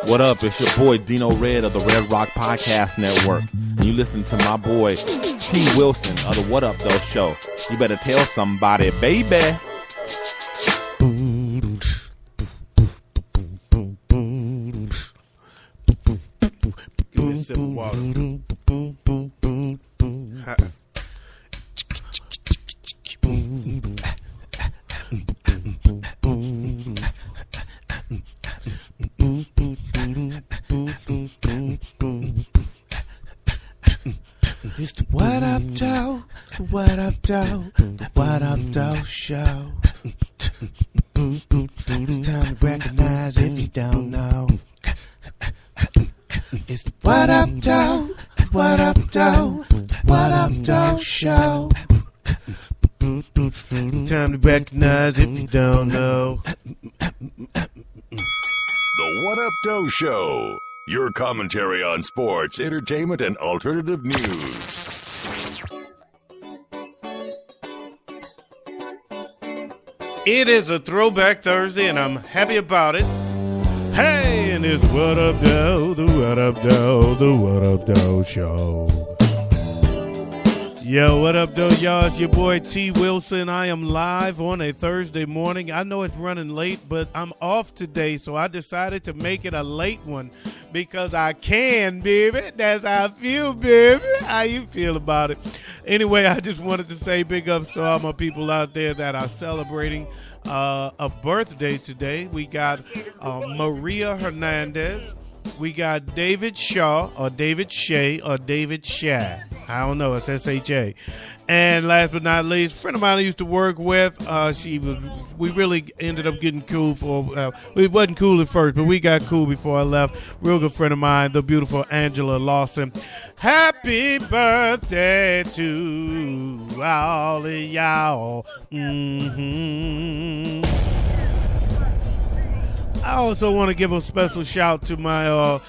What up? It's your boy Dino Red of the Red Rock Podcast Network. And you listen to my boy T. Wilson of the What Up Doe Show. You better tell somebody, baby. Give me a sip of water. It's the What Up Doe, the What Up Doe, the What Up Doe Show. It's time to recognize if you don't know. It's the What Up Doe, the What Up Doe, the What Up Doe Show. Time to recognize if you don't know. The What Up Doe Show. Your commentary on sports, entertainment, and alternative news. It is a Throwback Thursday, and I'm happy about it. Hey, and it's What Up Doe, the What Up Doe, the What Up Doe Show. Yo, what up, though, y'all? It's your boy T. Wilson. I am live on a Thursday morning. I know it's running late, but I'm off today, so I decided to make it a late one because I can, baby. That's how I feel, baby. How you feel about it? Anyway, I just wanted to say big ups to all my people out there that are celebrating a birthday today. We got Maria Hernandez. We got David Shaw, or David Shea, or David Shah. I don't know. It's S-H-A. And last but not least, a friend of mine I used to work with, we really ended up getting cool for, it wasn't cool at first, but we got cool before I left. Real good friend of mine, the beautiful Angela Lawson. Happy birthday to all of y'all. Mm-hmm. I also want to give a special shout to my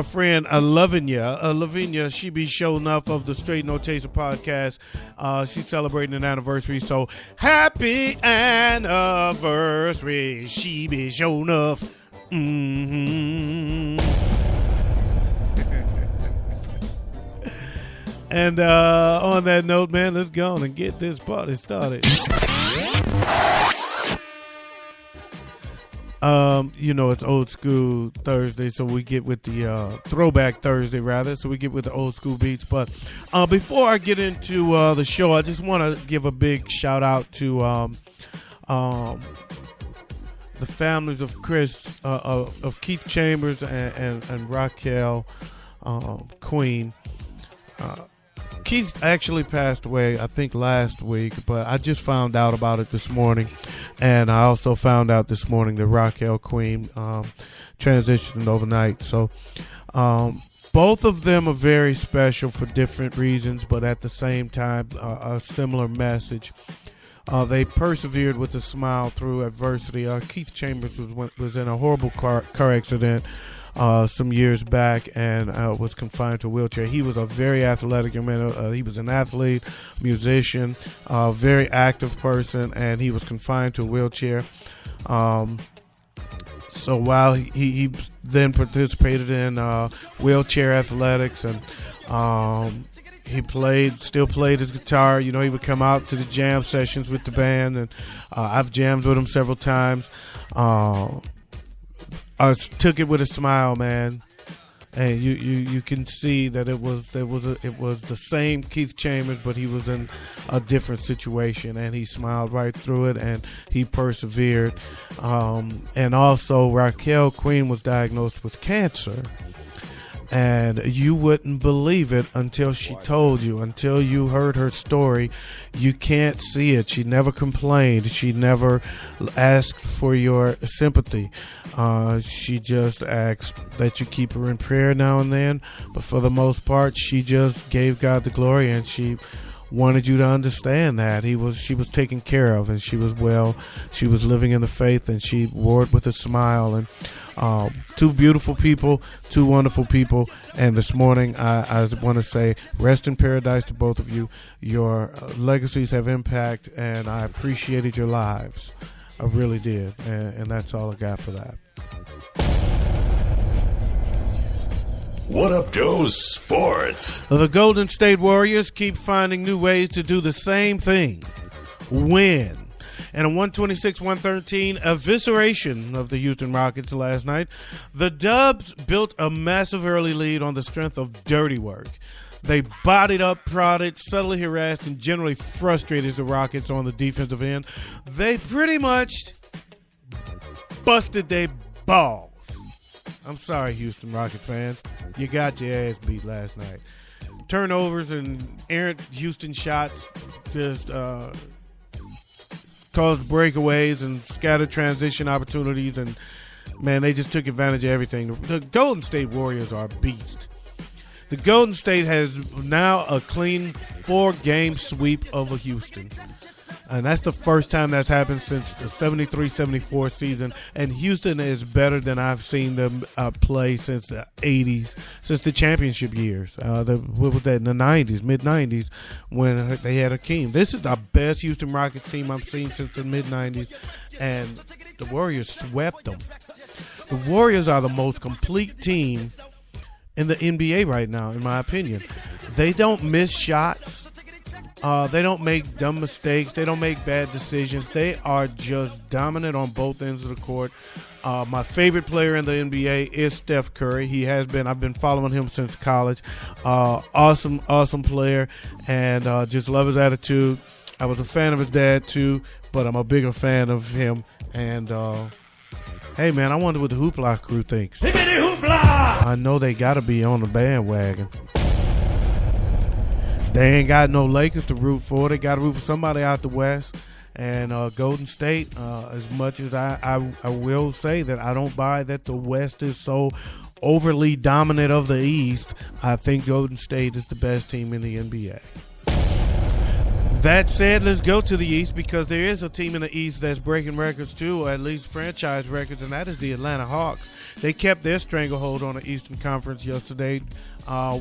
friend Lavinia. Lavinia, she be showing off of the Straight No Chaser podcast. She's celebrating an anniversary, so happy anniversary. She be showing off. Mm-hmm. And on that note, man, let's go on and get this party started. It's old school Thursday, so we get with the throwback Thursday, rather. So we get with the old school beats. But before I get into the show, I just want to give a big shout out to the families of of Keith Chambers and Raquel Queen. Keith actually passed away, I think, last week, but I just found out about it this morning. And I also found out this morning that Raquel Queen transitioned overnight. So both of them are very special for different reasons, but at the same time, a similar message. They persevered with a smile through adversity. Keith Chambers was in a horrible car accident some years back and was confined to a wheelchair. He was a very athletic young man. He was an athlete, musician, very active person, and he was confined to a wheelchair. So while he then participated in wheelchair athletics, and he still played his guitar. He would come out to the jam sessions with the band, and I've jammed with him several times. I took it with a smile, man, and you can see that it was the same Keith Chambers, but he was in a different situation, and he smiled right through it, and he persevered. And also, Raquel Queen was diagnosed with cancer. And you wouldn't believe it until she told you, until you heard her story. You can't see it. She never complained. She never asked for your sympathy. She just asked that you keep her in prayer now and then. But for the most part, she just gave God the glory, and she wanted you to understand that she was taken care of, and she was well. She was living in the faith, and she wore it with a smile. And two beautiful people, two wonderful people, and this morning I want to say rest in paradise to both of you. Your legacies have impact, and I appreciated your lives. I really did, and that's all I got for that. What Up Doe Sports? The Golden State Warriors keep finding new ways to do the same thing. Win. And a 126-113 evisceration of the Houston Rockets last night, the Dubs built a massive early lead on the strength of dirty work. They bodied up, prodded, subtly harassed, and generally frustrated the Rockets on the defensive end. They pretty much busted their balls. I'm sorry, Houston Rocket fans. You got your ass beat last night. Turnovers and errant Houston shots just caused breakaways and scattered transition opportunities, and man, they just took advantage of everything. The Golden State Warriors are a beast. The Golden State has now a clean 4-game sweep over Houston, and that's the first time that's happened since the 73-74 season, and Houston is better than I've seen them play since the 80s, since the championship years. What was that, in the 90s, mid-90s, when they had Hakeem. This is the best Houston Rockets team I've seen since the mid-90s, and the Warriors swept them. The Warriors are the most complete team in the NBA right now, in my opinion. They don't miss shots. They don't make dumb mistakes. They don't make bad decisions. They are just dominant on both ends of the court. My favorite player in the NBA is Steph Curry. He has been. I've been following him since college. Awesome player, and just love his attitude. I was a fan of his dad too, but I'm a bigger fan of him. And hey, man, I wonder what the Hoopla crew thinks. I know they got to be on the bandwagon. They ain't got no Lakers to root for. They got to root for somebody out the West. And Golden State, as much as I will say that I don't buy that the West is so overly dominant of the East, I think Golden State is the best team in the NBA. That said, let's go to the East, because there is a team in the East that's breaking records too, or at least franchise records, and that is the Atlanta Hawks. They kept their stranglehold on the Eastern Conference yesterday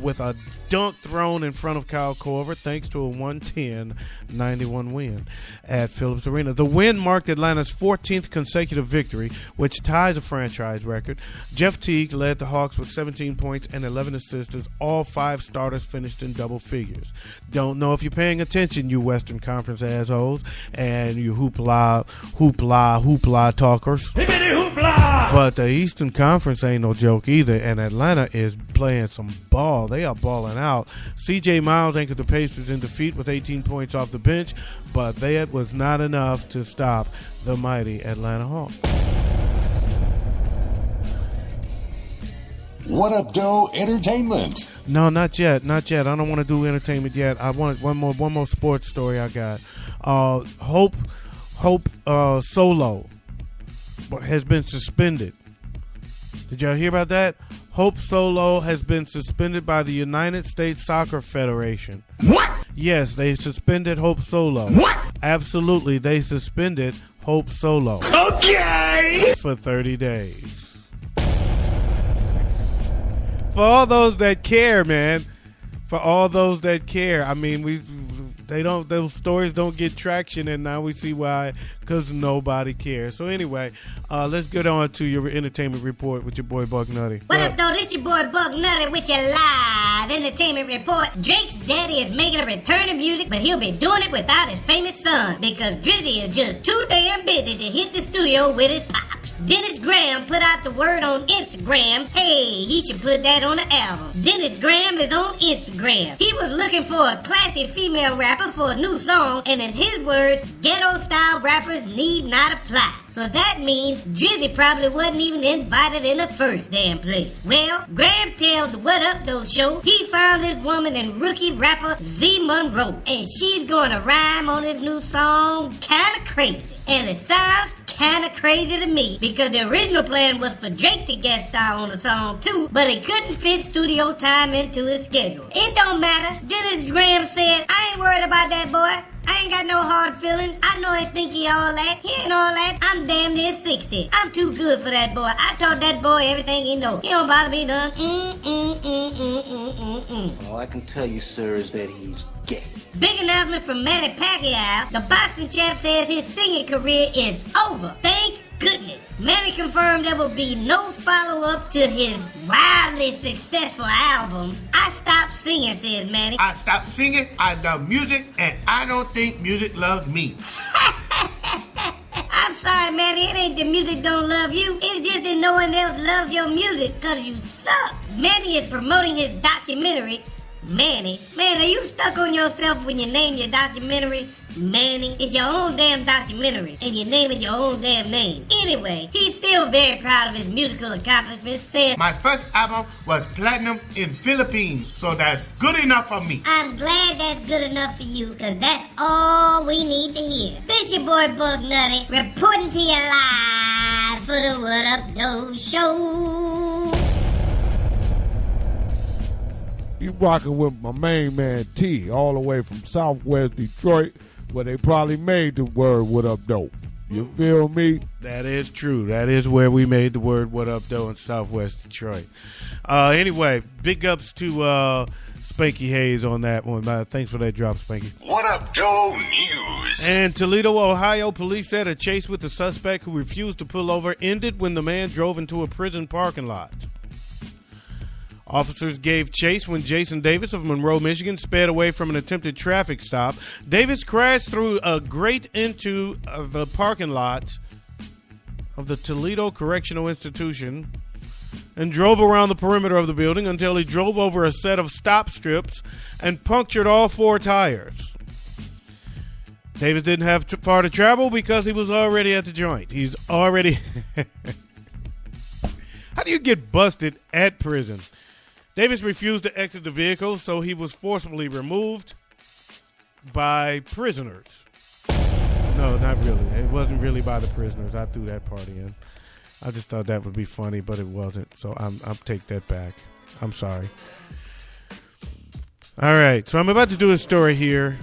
with a dunk thrown in front of Kyle Korver, thanks to a 110-91 win at Phillips Arena. The win marked Atlanta's 14th consecutive victory, which ties a franchise record. Jeff Teague led the Hawks with 17 points and 11 assists as all 5 starters finished in double figures. Don't know if you're paying attention, you Western Conference assholes and you hoopla talkers. But the Eastern Conference ain't no joke either, and Atlanta is playing some ball. They are balling out. C.J. Miles anchored the Pacers in defeat with 18 points off the bench, but that was not enough to stop the mighty Atlanta Hawks. What Up Doe Entertainment? No, not yet. I don't want to do entertainment yet. I want one more sports story I got. Hope Solo has been suspended. Did y'all hear about that? Hope Solo has been suspended by the United States Soccer Federation. What? Yes, they suspended Hope Solo. What? Absolutely, they suspended Hope Solo. Okay. For 30 days. For all those that care, man. For all those that care. I mean, those stories don't get traction, and now we see why, because nobody cares. So anyway, let's get on to your entertainment report with your boy Buck Nutty. What up, though? This your boy Buck Nutty with your live entertainment report. Drake's daddy is making a return to music, but he'll be doing it without his famous son, because Drizzy is just too damn busy to hit the studio with his pops. Dennis Graham put out the word on Instagram. Hey, he should put that on the album. Dennis Graham is on Instagram. He was looking for a classy female rapper for a new song, and in his words, ghetto-style rappers need not apply. So that means Drizzy probably wasn't even invited in the first damn place. Well, Graham tells the What Up Doe Show he found this woman in rookie rapper Z Monroe, and she's gonna rhyme on his new song, Kinda Crazy. And it sounds kinda crazy to me, because the original plan was for Drake to guest star on the song too, but he couldn't fit studio time into his schedule. It don't matter. Dennis Graham said, I ain't worried about that boy. I ain't got no hard feelings. I know he think he all that. He ain't all that. I'm damn near 60. I'm too good for that boy. I taught that boy everything he know. He don't bother me none. All I can tell you, sir, is that he's gay. Big announcement from Manny Pacquiao. The boxing champ says his singing career is over. Thank goodness. Manny confirmed there will be no follow-up to his wildly successful albums. I stopped singing, says Manny. I stopped singing, I love music, and I don't think music loves me. I'm sorry, Manny, it ain't the music don't love you. It's just that no one else loves your music because you suck. Manny is promoting his documentary. Manny, man, are you stuck on yourself when you name your documentary Manny? It's your own damn documentary, and you name it your own damn name. Anyway, he's still very proud of his musical accomplishments, saying, my first album was platinum in Philippines, so that's good enough for me. I'm glad that's good enough for you, because that's all we need to hear. This your boy Bug Nutty, reporting to you live for the What Up Doe Show. You rocking with my main man T, all the way from Southwest Detroit, where they probably made the word What Up Doe. You feel me? That is true. That is where we made the word What Up Doe in Southwest Detroit. Anyway, big ups to Spanky Hayes on that one. Thanks for that drop, Spanky. What Up Doe News. And Toledo, Ohio, police said a chase with the suspect who refused to pull over ended when the man drove into a prison parking lot. Officers gave chase when Jason Davis of Monroe, Michigan, sped away from an attempted traffic stop. Davis crashed through a grate into the parking lot of the Toledo Correctional Institution and drove around the perimeter of the building until he drove over a set of stop strips and punctured all 4 tires. Davis didn't have far to travel because he was already at the joint. He's already... How do you get busted at prison? Davis refused to exit the vehicle, so he was forcibly removed by prisoners. No, not really. It wasn't really by the prisoners. I threw that part in. I just thought that would be funny, but it wasn't. So I'll take that back. I'm sorry. All right. So I'm about to do a story here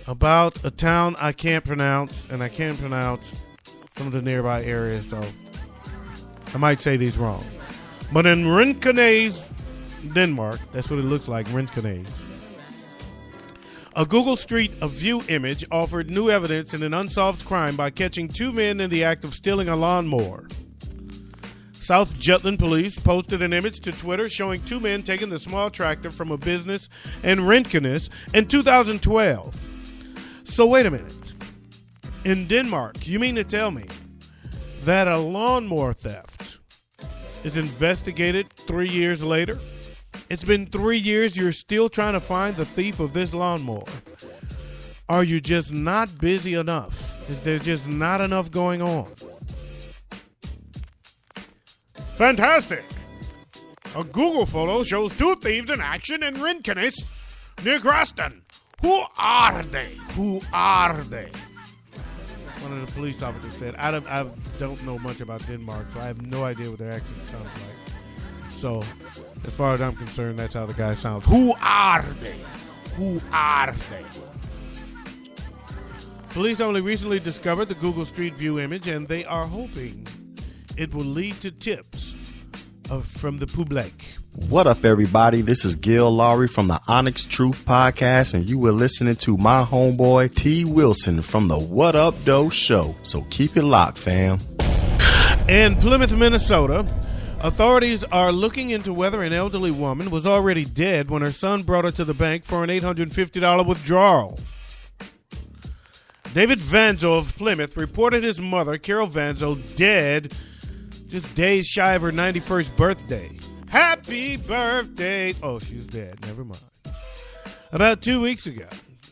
about a town I can't pronounce, and I can't pronounce some of the nearby areas, so I might say these wrong. But in Rinkenes, Denmark, that's what it looks like, Rinkenes. A Google Street View image offered new evidence in an unsolved crime by catching 2 men in the act of stealing a lawnmower. South Jutland police posted an image to Twitter showing 2 men taking the small tractor from a business in Rinkenes in 2012. So wait a minute. In Denmark, you mean to tell me that a lawnmower theft is investigated 3 years later? It's been 3 years, you're still trying to find the thief of this lawnmower. Are you just not busy enough? Is there just not enough going on? Fantastic! A Google photo shows 2 thieves in action in Rinkenes near Groston. Who are they? Who are they? One of the police officers said, I don't know much about Denmark, so I have no idea what their accent sounds like. So, as far as I'm concerned, that's how the guy sounds. Who are they? Who are they? Police only recently discovered the Google Street View image, and they are hoping it will lead to tips from the public. What up, everybody? This is Gil Lowry from the Onyx Truth Podcast, and you were listening to my homeboy T. Wilson from the What Up Doe Show. So keep it locked, fam. In Plymouth, Minnesota, authorities are looking into whether an elderly woman was already dead when her son brought her to the bank for an $850 withdrawal. David Vanzo of Plymouth reported his mother, Carol Vanzo, dead just days shy of her 91st birthday. Happy birthday! Oh, she's dead. Never mind. About 2 weeks ago,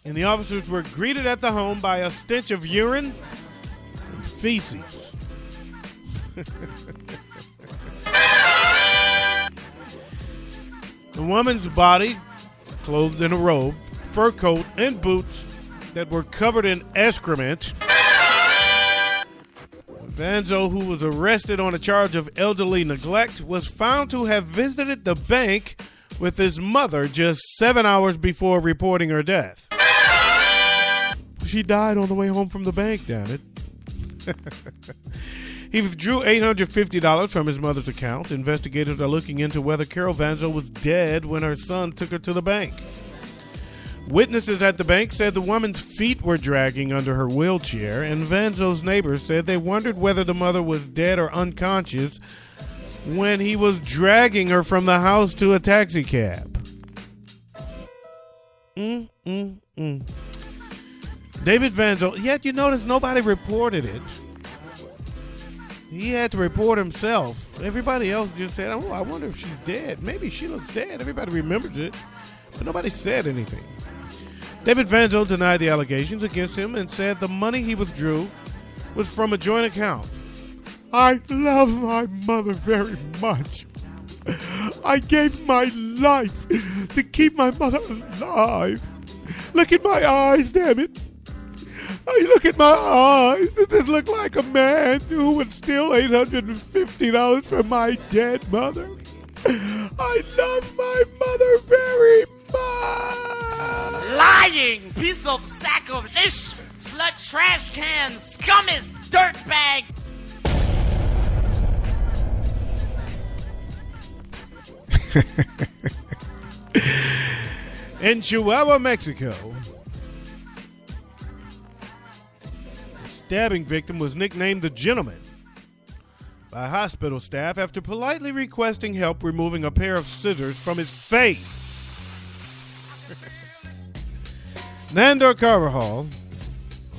and the officers were greeted at the home by a stench of urine and feces. The woman's body, clothed in a robe, fur coat, and boots that were covered in excrement. Vanzo, who was arrested on a charge of elderly neglect, was found to have visited the bank with his mother just 7 hours before reporting her death. She died on the way home from the bank, damn it. He withdrew $850 from his mother's account. Investigators are looking into whether Carol Vanzo was dead when her son took her to the bank. Witnesses at the bank said the woman's feet were dragging under her wheelchair, and Vanzo's neighbors said they wondered whether the mother was dead or unconscious when he was dragging her from the house to a taxi cab. David Vanzo, yet you notice nobody reported it. He had to report himself. Everybody else just said, oh, I wonder if she's dead. Maybe she looks dead. Everybody remembers it, but nobody said anything. David Vanzo denied the allegations against him and said the money he withdrew was from a joint account. I love my mother very much. I gave my life to keep my mother alive. Look at my eyes, damn it. Look at my eyes. Does this look like a man who would steal $850 from my dead mother? I love my mother very much. Lying piece of sack of ish, slut trash can, scummiest dirtbag. In Chihuahua, Mexico, the stabbing victim was nicknamed the Gentleman by hospital staff after politely requesting help removing a pair of scissors from his face. Nandor Carvajal,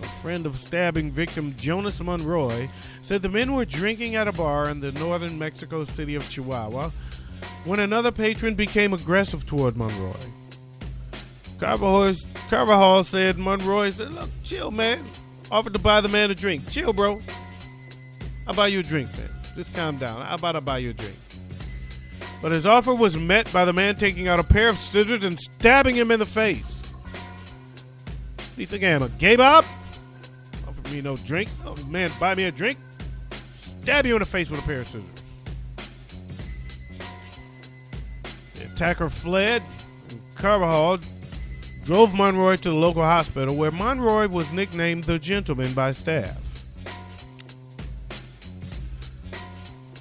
a friend of stabbing victim Jonas Monroy, said the men were drinking at a bar in the northern Mexico city of Chihuahua when another patron became aggressive toward Monroy. Carvajal said Monroy said, look, chill, man. Offered to buy the man a drink. Chill, bro. I'll buy you a drink, man. Just calm down. How about I buy you a drink? But his offer was met by the man taking out a pair of scissors and stabbing him in the face. You think I am, a gay Bob? Offer me no drink. Oh, man, buy me a drink. Stab you in the face with a pair of scissors. The attacker fled, and Carvajal drove Monroy to the local hospital, where Monroy was nicknamed the Gentleman by staff.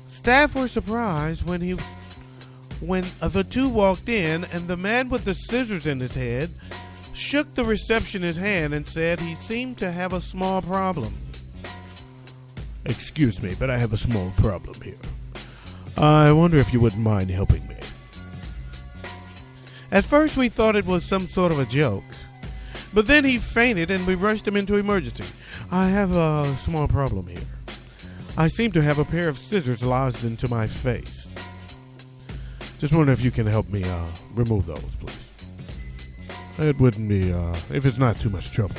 Staff were surprised when the two walked in, and the man with the scissors in his head shook the receptionist's hand and said he seemed to have a small problem. Excuse me, but I have a small problem here. I wonder if you wouldn't mind helping me. At first we thought it was some sort of a joke, but then he fainted and we rushed him into emergency. I have a small problem here. I seem to have a pair of scissors lodged into my face. Just wonder if you can help me remove those, please. It wouldn't be, if it's not too much trouble.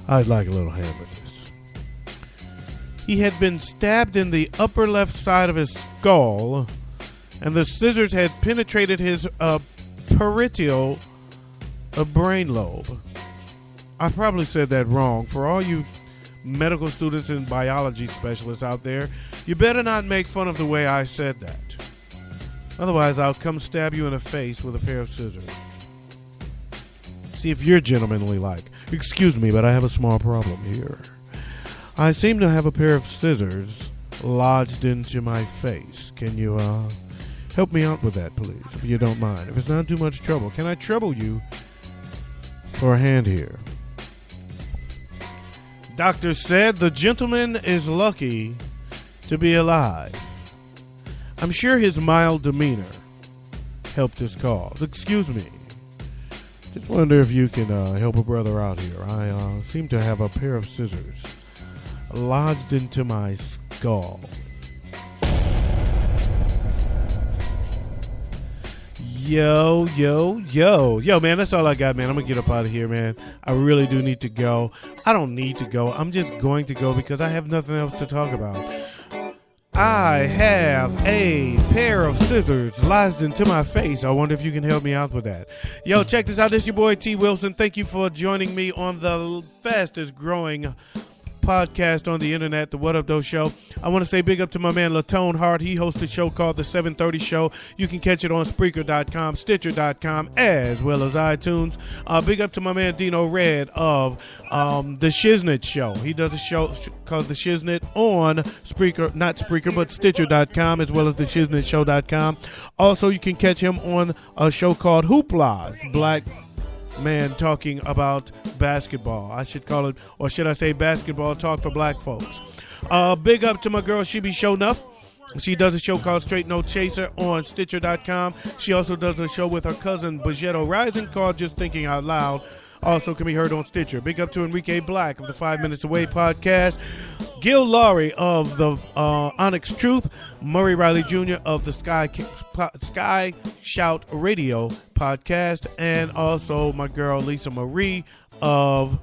I'd like a little hand with this. He had been stabbed in the upper left side of his skull, and the scissors had penetrated his parietal brain lobe. I probably said that wrong. For all you medical students and biology specialists out there, you better not make fun of the way I said that. Otherwise, I'll come stab you in the face with a pair of scissors. See if you're gentlemanly like. Excuse me, but I have a small problem here. I seem to have a pair of scissors lodged into my face. Can you help me out with that, please, if you don't mind? If it's not too much trouble, can I trouble you for a hand here? Doctor said the gentleman is lucky to be alive. I'm sure his mild demeanor helped his cause. Excuse me. Just wonder if you can help a brother out here. I seem to have a pair of scissors lodged into my skull. Yo, man, that's all I got, man. I'm going to get up out of here, man. I really do need to go. I don't need to go. I'm just going to go because I have nothing else to talk about. I have a pair of scissors lodged into my face. I wonder if you can help me out with that. Yo, check this out. This is your boy T. Wilson. Thank you for joining me on the fastest growing podcast on the internet, the What Up Doe Show. I want to say big up to my man Latone Heart. He hosts a show called The 730 Show. You can catch it on Spreaker.com, Stitcher.com, as well as iTunes. Big up to my man Dino Red of the Shiznit Show. He does a show called The Shiznit on Spreaker, not Spreaker, but Stitcher.com, as well as the Shiznitshow.com. Also, you can catch him on a show called Hoopla's Black man talking about basketball. I should call it, or should I say basketball talk for black folks. Big up to my girl, she be show enough. She does a show called Straight No Chaser on Stitcher.com. She also does a show with her cousin, Bajetto Rising, called Just Thinking Out Loud. Also can be heard on Stitcher. Big up to Enrique Black of the 5 Minutes Away podcast. Gil Laurie of the Onyx Truth. Murray Riley Jr. of the Sky Shout Radio podcast. And also my girl, Lisa Marie of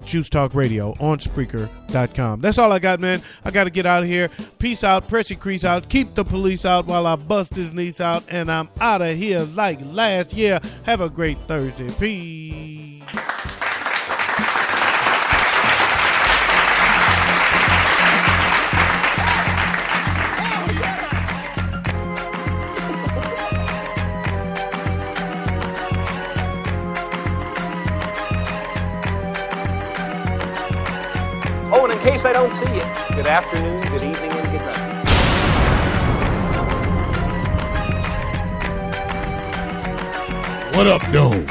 Juice Talk Radio on Spreaker.com. That's all I got, man. I got to get out of here. Peace out. Pressy crease out. Keep the police out while I bust his niece out. And I'm out of here like last year. Have a great Thursday. Peace. Oh, and in case I don't see you, good afternoon, good evening, and good night. What up, Doe?